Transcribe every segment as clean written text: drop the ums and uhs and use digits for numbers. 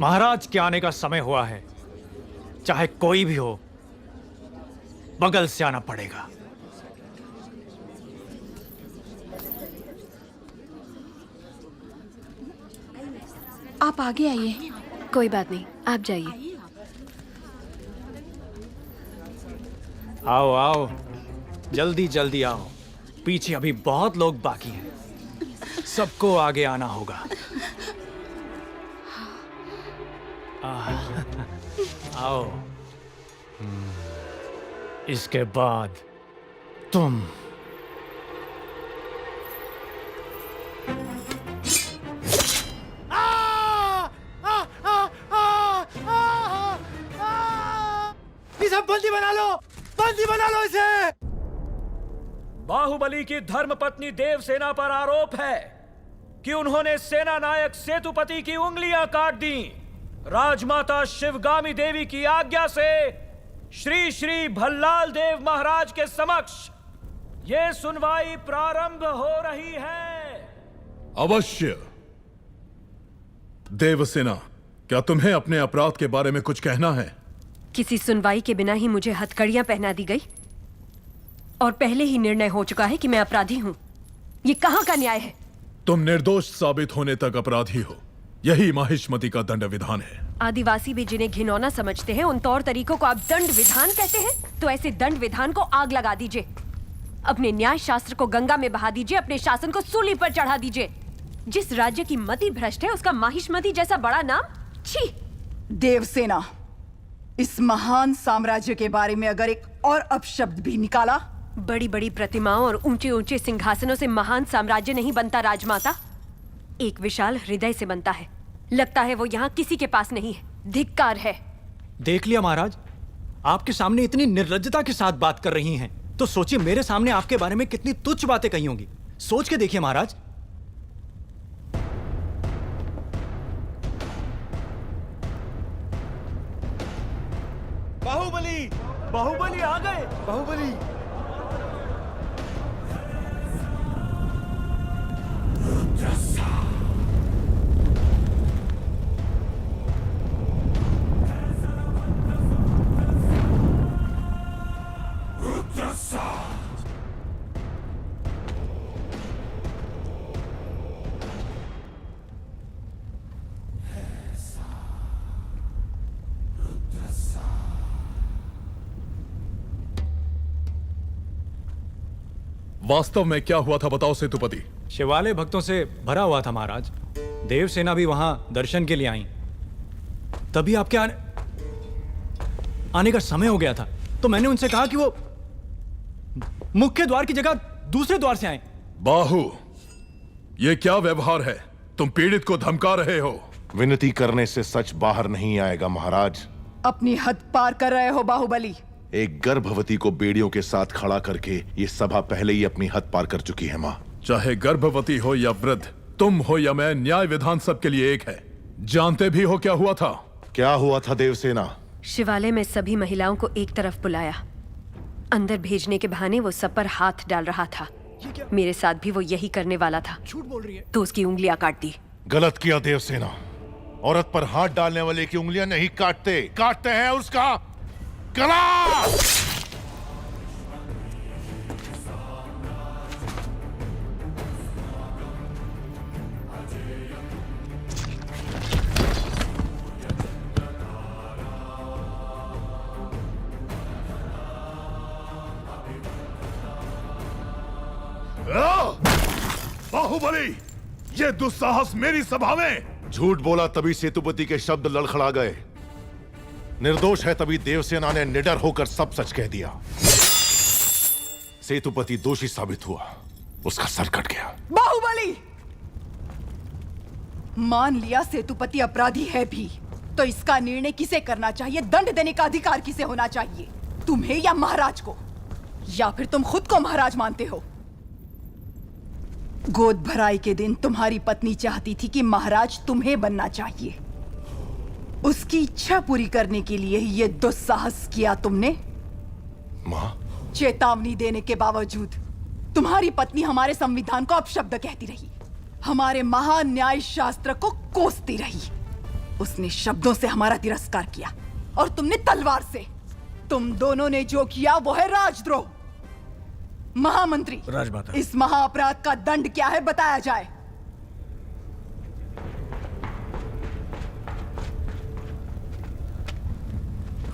महाराज के आने का समय हुआ है। चाहे कोई भी हो, बगल से आना पड़ेगा। आप आगे आइए। कोई बात नहीं, आप जाइए। आओ आओ, जल्दी जल्दी आओ। पीछे अभी बहुत लोग बाकी हैं। सबको आगे आना होगा। आओ। इसके बाद तुम। इसे बंदी बना लो, बंदी बना लो इसे। बाहुबली की धर्मपत्नी देवसेना पर आरोप है कि उन्होंने सेना नायक सेतुपति की उंगलियां काट दी। राजमाता शिवगामी देवी की आज्ञा से श्री श्री भल्लाल देव महाराज के समक्ष ये सुनवाई प्रारंभ हो रही है। अवश्य। देवसेना, क्या तुम्हें अपने अपराध के बारे में कुछ कहना है? किसी सुनवाई के बिना ही मुझे हथकड़ियां पहना दी गई और पहले ही निर्णय हो चुका है कि मैं अपराधी हूं। ये कहां का न्याय है? तुम निर्दोष साबित होने तक अपराधी हो। यही माहिष्मति का दंड विधान है। आदिवासी भी जिन्हें घिनौना समझते हैं, उन तौर तरीकों को आप दंड विधान कहते हैं? तो ऐसे दंड विधान को आग लगा दीजिए। अपने न्याय शास्त्र को गंगा में बहा दीजिए, अपने शासन को सूली पर चढ़ा दीजिए। जिस राज्य की मति भ्रष्ट है, उसका माहिष्मति जैसा बड़ा नाम? छी! देवसेना, इस महान साम्राज्य के बारे में अगर एक और अपशब्द भी निकाला। बड़ी बड़ी प्रतिमाओं और ऊंचे ऊंचे सिंहासनों से महान साम्राज्य नहीं बनता राजमाता, एक विशाल हृदय से बनता है। लगता है वो यहाँ किसी के पास नहीं है। धिक्कार है। देख लिया महाराज, आपके सामने इतनी निर्लज्जता के साथ बात कर रही हैं, तो सोचिए मेरे सामने आपके बारे में कितनी तुच्छ बातें कही होंगी। सोच के देखिए महाराज। बाहुबली, बाहुबली आ गए। बाहुबली। वास्तव में क्या हुआ था बताओ सेतुपति। शिवालय भक्तों से भरा हुआ था महाराज। देवसेना भी वहां दर्शन के लिए आई। तभी आपके आने का समय हो गया था, तो मैंने उनसे कहा कि वो मुख्य द्वार की जगह दूसरे द्वार से आए। बाहु, ये क्या व्यवहार है? तुम पीड़ित को धमका रहे हो। विनती करने से सच बाहर नहीं आएगा महाराज। अपनी हद पार कर रहे हो बाहुबली। एक गर्भवती को बेड़ियों के साथ खड़ा करके ये सभा पहले ही अपनी हद पार कर चुकी है। मां, चाहे गर्भवती हो या वृद्ध, तुम हो या मैं, न्याय विधान सबके लिए एक है। जानते भी हो क्या हुआ था? क्या हुआ था देवसेना? शिवालय में सभी महिलाओं को एक तरफ बुलाया। अंदर भेजने के बहाने वो सब पर हाथ डाल रहा था। मेरे साथ भी वो यही करने वाला था। झूठ बोल रही है। तो उसकी उंगलियां काट दी। गलत किया देवसेना। औरत पर हाथ डालने वाले की उंगलियां नहीं काटते, काटते हैं उसका गला। बाहुबली, ये दुस्साहस मेरी सभा में। झूठ बोला तभी सेतुपति के शब्द लड़खड़ा गए। निर्दोष है तभी देवसेना ने निडर होकर सब सच कह दिया। सेतुपति दोषी साबित हुआ, उसका सर कट गया। बाहुबली, मान लिया सेतुपति अपराधी है भी, तो इसका निर्णय किसे करना चाहिए? दंड देने का अधिकार किसे होना चाहिए? तुम्हें या महाराज को? या फिर तुम खुद को महाराज मानते हो? गोद भराई के दिन तुम्हारी पत्नी चाहती थी कि महाराज तुम्हें बनना चाहिए। उसकी इच्छा पूरी करने के लिए ये दुस्साहस किया तुमने। मां, चेतावनी देने के बावजूद तुम्हारी पत्नी हमारे संविधान को अपशब्द कहती रही, हमारे महान न्याय शास्त्र को कोसती रही। उसने शब्दों से हमारा तिरस्कार किया और तुमने तलवार से। तुम दोनों ने जो किया वो है राजद्रोह। महामंत्री, राजमाता। इस महाअपराध का दंड क्या है बताया जाए।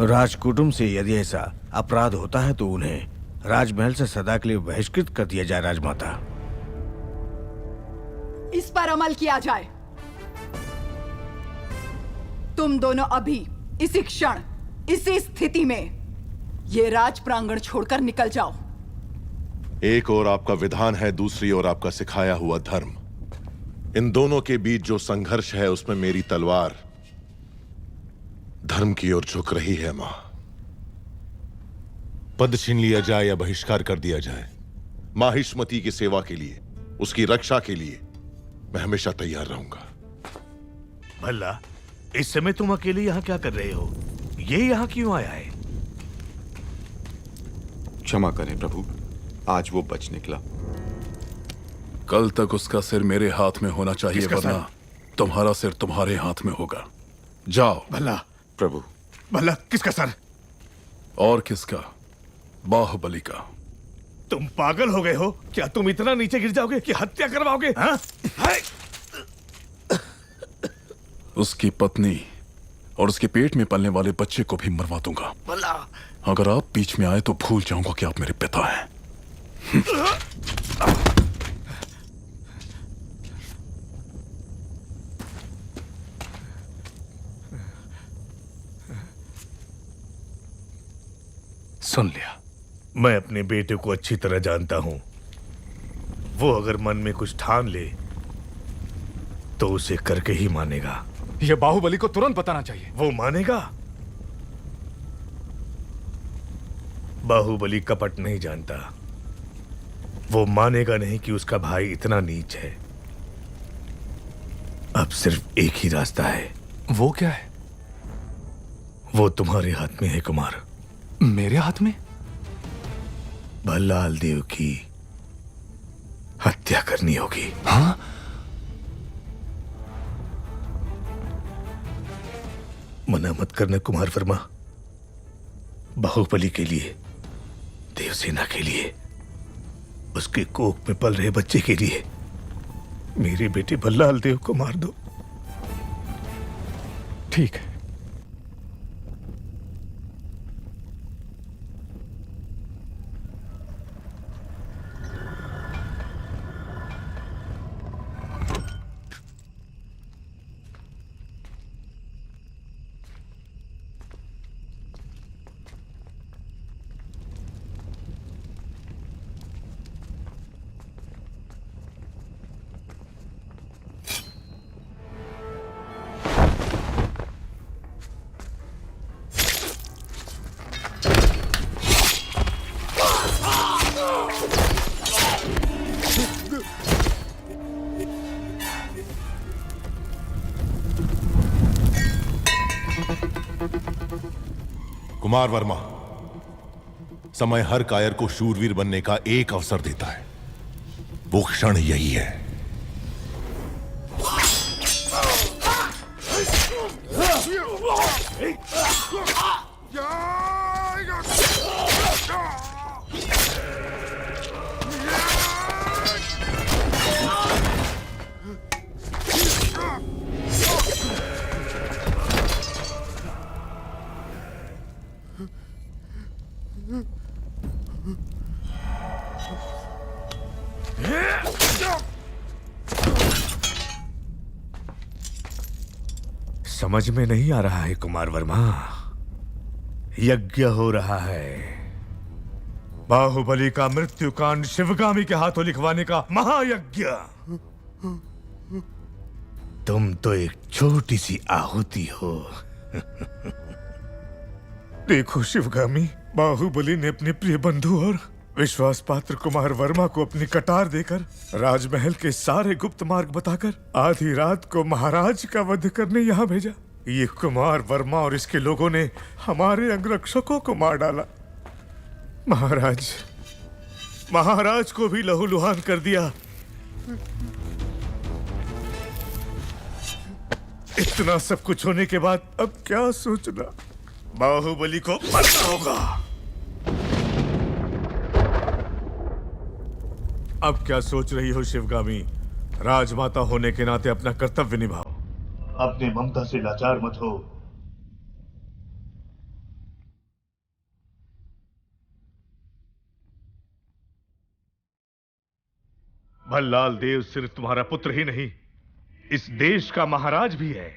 राजकुटुंब से यदि ऐसा अपराध होता है तो उन्हें राजमहल से सदा के लिए बहिष्कृत कर दिया जाए। राजमाता, इस पर अमल किया जाए। तुम दोनों अभी इसी क्षण इसी स्थिति में ये राज प्रांगण छोड़कर निकल जाओ। एक ओर आपका विधान है, दूसरी ओर आपका सिखाया हुआ धर्म। इन दोनों के बीच जो संघर्ष है उसमें मेरी तलवार धर्म की ओर झुक रही है। मां, पद छीन लिया जाए या बहिष्कार कर दिया जाए, माहिष्मती की सेवा के लिए, उसकी रक्षा के लिए मैं हमेशा तैयार रहूंगा। भल्ला, इस समय तुम अकेले यहाँ क्या कर रहे हो? ये यहाँ क्यों आया है? क्षमा करें प्रभु, आज वो बच निकला। कल तक उसका सिर मेरे हाथ में होना चाहिए, किसका वरना तुम्हारा सिर तुम्हारे हाथ में होगा। जाओ। भला प्रभु, भला किसका सर? और किसका? बाहुबली का। तुम पागल हो गए हो क्या? तुम इतना नीचे गिर जाओगे कि हत्या करवाओगे? हाँ? उसकी पत्नी और उसके पेट में पलने वाले बच्चे को भी मरवा दूंगा। भला, अगर आप बीच में आए तो भूल जाऊंगा कि आप मेरे पिता हैं। सुन लिया। मैं अपने बेटे को अच्छी तरह जानता हूं। वो अगर मन में कुछ ठान ले तो उसे करके ही मानेगा। ये बाहुबली को तुरंत बताना चाहिए। वो मानेगा? बाहुबली कपट नहीं जानता। वो मानेगा नहीं कि उसका भाई इतना नीच है। अब सिर्फ एक ही रास्ता है। वो क्या है? वो तुम्हारे हाथ में है कुमार। मेरे हाथ में? भल्लाल देव की हत्या करनी होगी। हाँ? मना मत करना कुमार वर्मा। बाहुबली के लिए, देवसेना के लिए, उसके कोख में पल रहे बच्चे के लिए मेरे बेटे भल्लाल देव को मार दो। ठीक है। कुमार वर्मा, समय हर कायर को शूरवीर बनने का एक अवसर देता है। वो क्षण यही है। समझ में नहीं आ रहा है कुमार वर्मा। यज्ञ हो रहा है। बाहुबली का मृत्युकांड शिवगामी के हाथों लिखवाने का महायज्ञ। तुम तो एक छोटी सी आहुति हो। देखो शिवगामी, बाहुबली ने अपने प्रिय बंधु और विश्वास पात्र कुमार वर्मा को अपनी कटार देकर, राजमहल के सारे गुप्त मार्ग बताकर आधी रात को महाराज का वध करने यहाँ भेजा। ये कुमार वर्मा और इसके लोगों ने हमारे अंगरक्षकों को मार डाला। महाराज को भी लहूलुहान कर दिया। इतना सब कुछ होने के बाद अब क्या सोचना? बाहुबली को मरना होगा। अब क्या सोच रही हो शिवगामी? राजमाता होने के नाते अपना कर्तव्य निभाओ। अपने ममता से लाचार मत हो। भल्लाल देव सिर्फ तुम्हारा पुत्र ही नहीं, इस देश का महाराज भी है।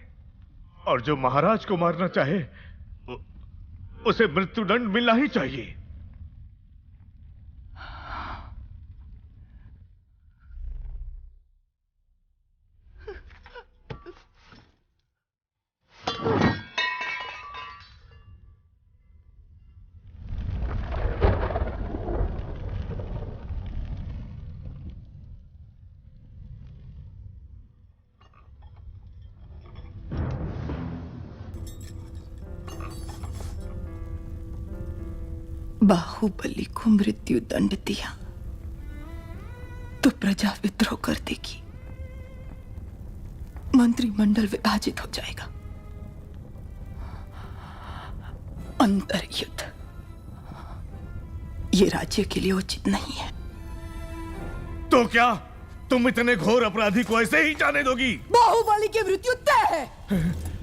और जो महाराज को मारना चाहे उसे मृत्युदंड मिलना ही चाहिए। बाहुबली को मृत्यु दंड दिया तो प्रजा विद्रोह कर देगी, मंत्रिमंडल विभाजित हो जाएगा, अंतर्युद्ध ये राज्य के लिए उचित नहीं है। तो क्या तुम इतने घोर अपराधी को ऐसे ही जाने दोगी? बाहुबली की मृत्यु तय है।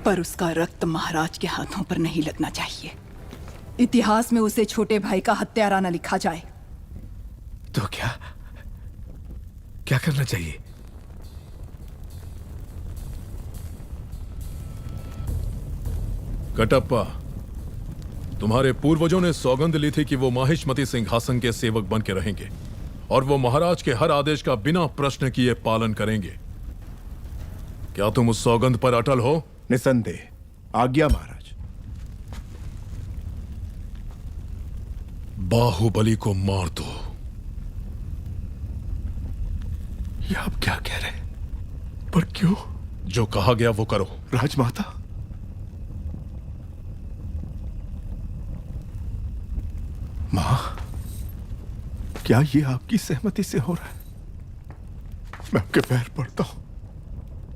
पर उसका रक्त महाराज के हाथों पर नहीं लगना चाहिए। इतिहास में उसे छोटे भाई का हत्यारा न लिखा जाए। तो क्या क्या करना चाहिए? कटप्पा, तुम्हारे पूर्वजों ने सौगंध ली थी कि वो माहिष्मती सिंहासन के सेवक बन के रहेंगे और वो महाराज के हर आदेश का बिना प्रश्न किए पालन करेंगे। क्या तुम उस सौगंध पर अटल हो? निसंदेह। आज्ञा महाराज। बाहुबली को मार दो। ये आप क्या कह रहे हैं? पर क्यों? जो कहा गया वो करो। राजमाता, मां, क्या ये आपकी सहमति से हो रहा है? मैं आपके पैर पड़ता हूं।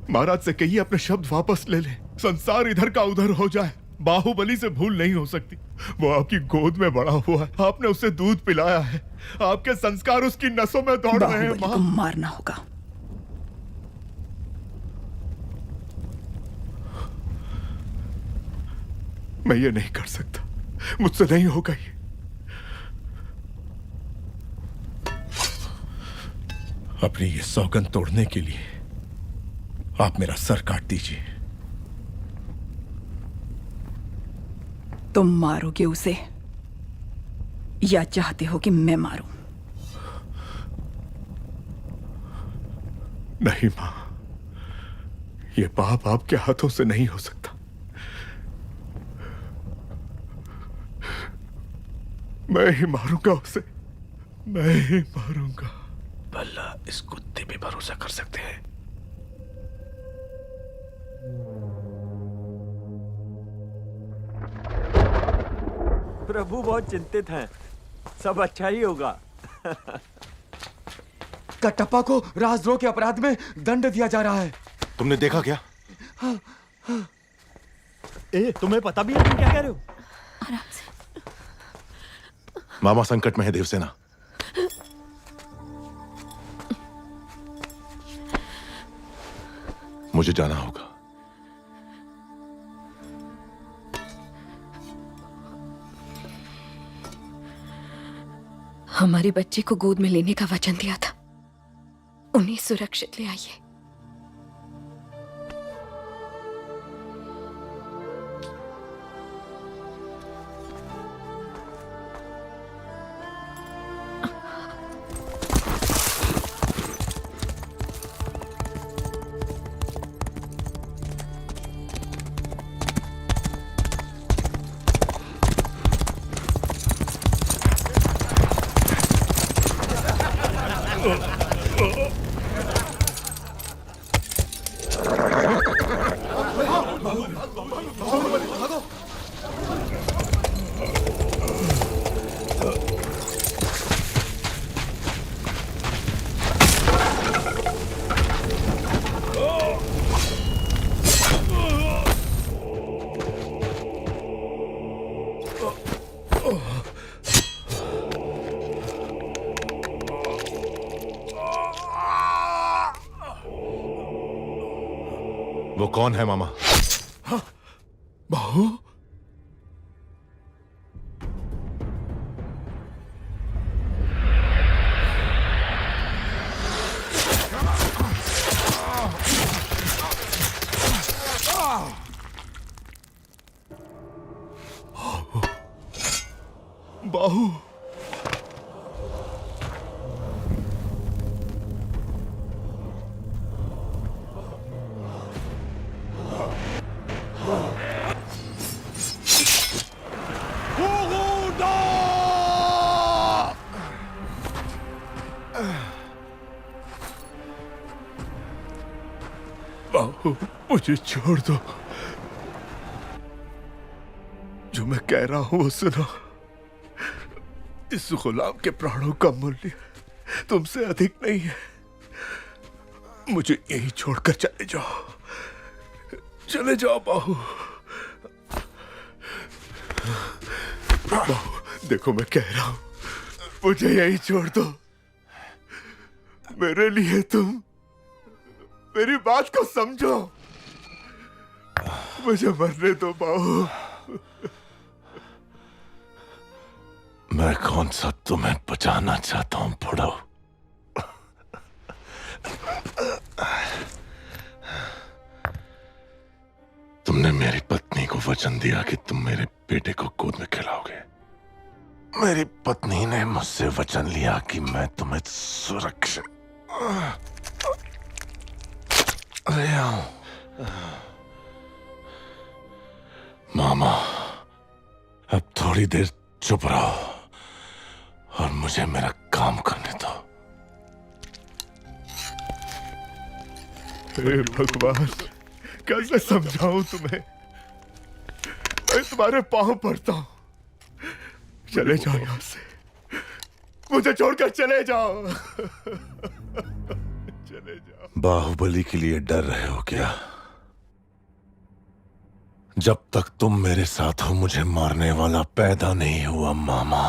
महाराज से कहिए अपने शब्द वापस ले ले। संसार इधर का उधर हो जाए, बाहुबली से भूल नहीं हो सकती। वो आपकी गोद में बड़ा हुआ है, आपने उसे दूध पिलाया है, आपके संस्कार उसकी नसों में दौड़ रहे हैं। बाहुबली को मारना होगा। मैं ये नहीं कर सकता, मुझसे नहीं होगा ये। अपनी ये सौगंध तोड़ने के लिए आप मेरा सर काट दीजिए। तुम मारोगे उसे या चाहते हो कि मैं मारूं? नहीं मां, ये पाप आपके हाथों से नहीं हो सकता। मैं ही मारूंगा उसे, मैं ही मारूंगा। भला इस कुत्ते पे भरोसा कर सकते हैं? प्रभु बहुत चिंतित हैं। सब अच्छा ही होगा। कटप्पा को राजद्रोह के अपराध में दंड दिया जा रहा है। तुमने देखा क्या? तुम्हें पता भी है तुम क्या कह रहे हो? आराम से। मामा संकट में है देवसेना। मुझे जाना होगा। हमारे बच्चे को गोद में लेने का वचन दिया था, उन्हें सुरक्षित ले आइए। वो कौन है मामा? बाहू, बाहू, बाहू, मुझे छोड़ दो। जो मैं कह रहा हूं वो सुनो। इस गुलाम के प्राणों का मूल्य तुमसे अधिक नहीं है। मुझे यही छोड़कर चले जाओ, चले जाओ बाहू। बाहू देखो, मैं कह रहा हूं, मुझे यही छोड़ दो। मेरे लिए तुम मेरी बात को समझो। मुझे मरने दो बाहू। मैं कौन सा तुम्हें बचाना चाहता हूं बुढ़ो? तुमने मेरी पत्नी को वचन दिया कि तुम मेरे बेटे को गोद में खिलाओगे। मेरी पत्नी ने मुझसे वचन लिया कि मैं तुम्हें सुरक्षित ले आऊं। मामा, अब थोड़ी देर चुप रहो और मुझे मेरा काम करने दो। हे भगवान, कैसे समझाऊं तुम्हें? मैं तुम्हारे पांव पड़ता हूं। चले जाओ यहां से, मुझे छोड़कर चले जाओ। चले जाओ। बाहुबली के लिए डर रहे हो क्या? जब तक तुम मेरे साथ हो मुझे मारने वाला पैदा नहीं हुआ मामा।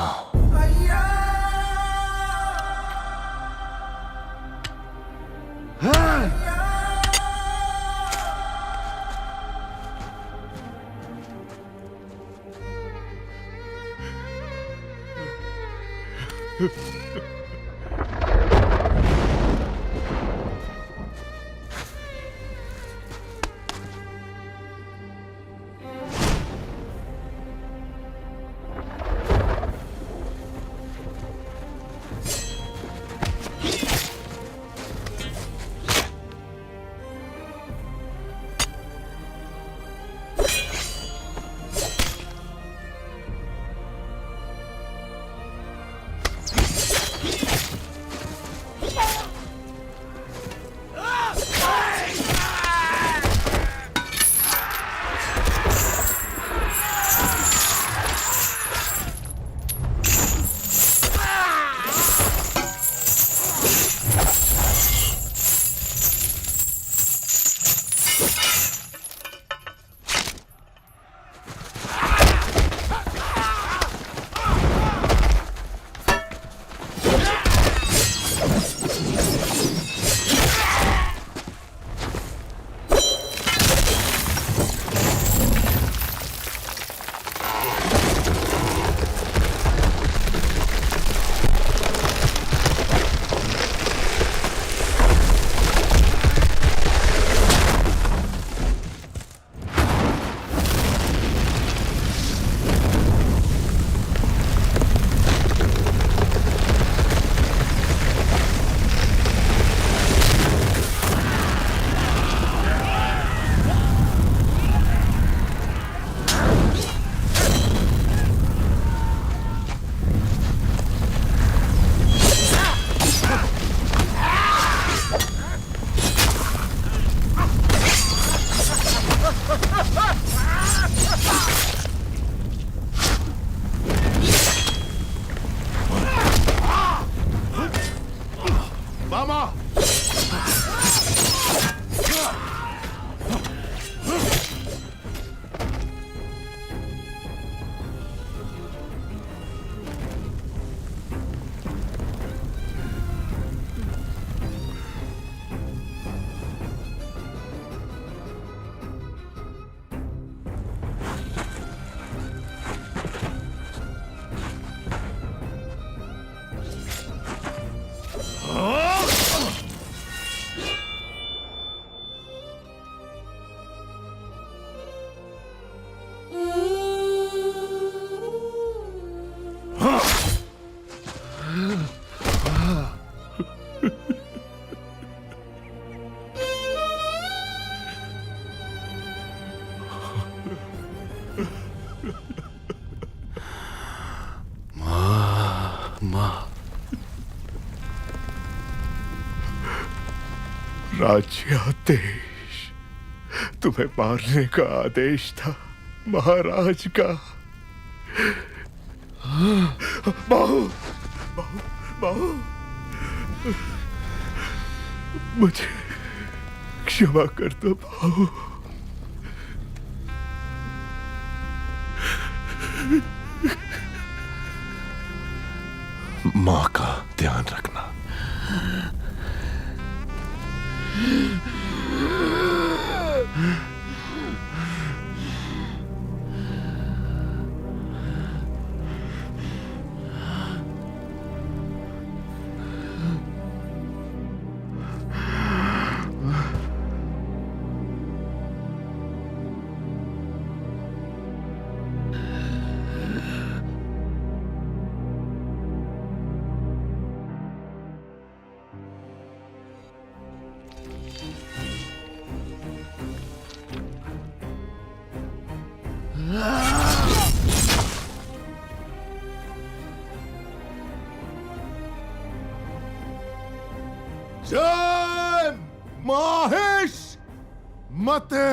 राज्याधीश, तुम्हें मारने का आदेश था महाराज का। बाहु, बाहु, बाहु, मुझे क्षमा कर दो बाहु। माँ का ध्यान रखना। जय माहेश मते।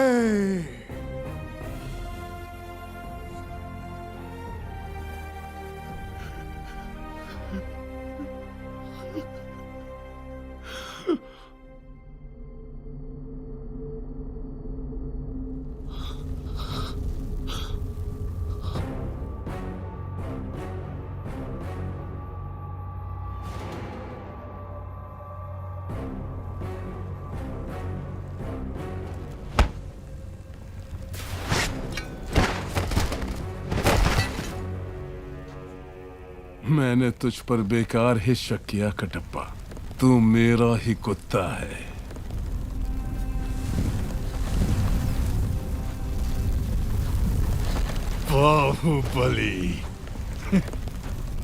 मैंने तुझ पर बेकार ही शक किया कटप्पा। तू मेरा ही कुत्ता है। बाहुबली,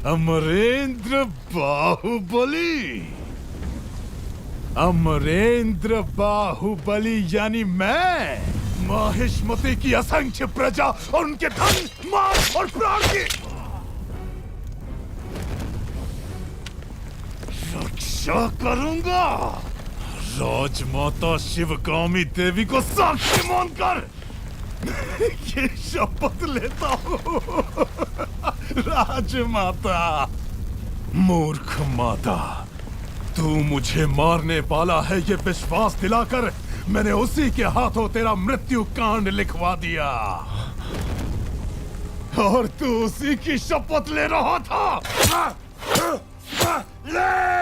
अमरेंद्र बाहुबली, अमरेंद्र बाहुबली यानी मैं माहिष्मती की असंख्य प्रजा और उनके धन, माल और प्राण की रक्षा करूंगा। राजमाता शिवगामी देवी को साक्षी मानकर ये शपथ लेता हूँ। राजमाता, मूर्ख माता, तू मुझे मारने वाला है ये विश्वास दिलाकर मैंने उसी के हाथों तेरा मृत्यु कांड लिखवा दिया और तू उसी की शपथ ले रहा था। ले!